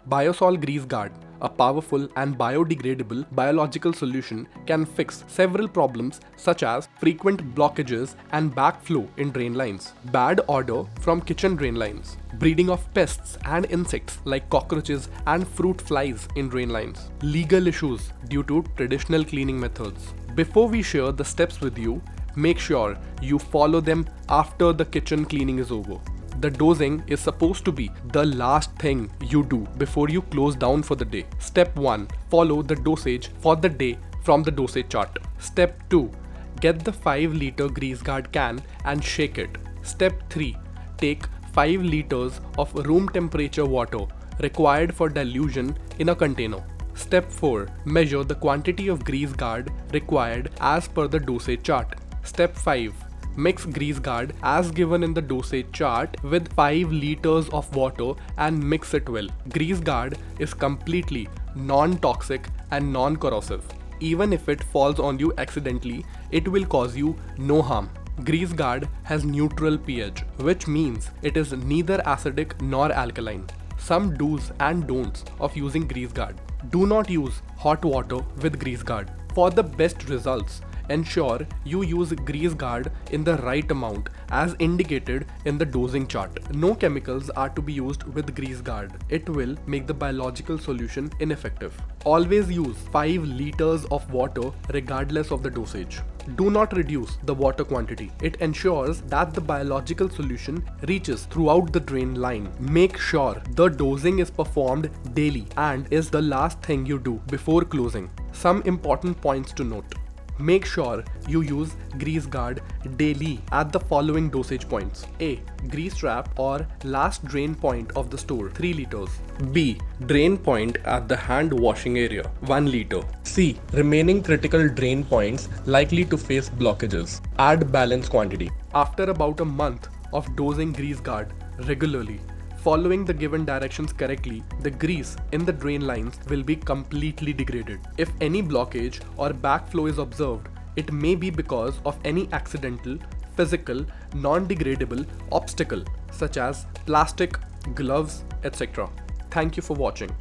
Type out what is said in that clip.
BIOSOL Greezgard, a powerful and biodegradable biological solution, can fix several problems such as frequent blockages and backflow in drain lines, bad odor from kitchen drain lines, breeding of pests and insects like cockroaches and fruit flies in drain lines, legal issues due to traditional cleaning methods. Before we share the steps with you, make sure you follow them after the kitchen cleaning is over. The dosing is supposed to be the last thing you do before you close down for the day. Step 1. Follow the dosage for the day from the dosage chart. Step 2. Get the 5-liter Greezgard can and shake it. Step 3. Take 5 liters of room temperature water required for dilution in a container. Step 4. Measure the quantity of Greezgard required as per the dosage chart. Step 5. Mix Greezgard as given in the dosage chart with 5 liters of water and mix it well. Greezgard is completely non-toxic and non-corrosive. Even if it falls on you accidentally, it will cause you no harm. Greezgard has neutral pH, which means it is neither acidic nor alkaline. Some do's and don'ts of using Greezgard. Do not use hot water with Greezgard. For the best results, ensure you use Greezgard in the right amount as indicated in the dosing chart. No chemicals are to be used with Greezgard. It will make the biological solution ineffective. Always use 5 liters of water regardless of the dosage. Do not reduce the water quantity. It ensures that the biological solution reaches throughout the drain line. Make sure the dosing is performed daily and is the last thing you do before closing. Some important points to note. Make sure you use Greezgard daily at the following dosage points. A. Grease trap or last drain point of the store 3 liters. B. Drain point at the hand washing area 1 liter. C. Remaining critical drain points likely to face blockages. Add balance quantity. After about a month of dosing Greezgard regularly, following the given directions correctly, the grease in the drain lines will be completely degraded. If any blockage or backflow is observed, it may be because of any accidental, physical, non-degradable obstacle such as plastic, gloves, etc. Thank you for watching.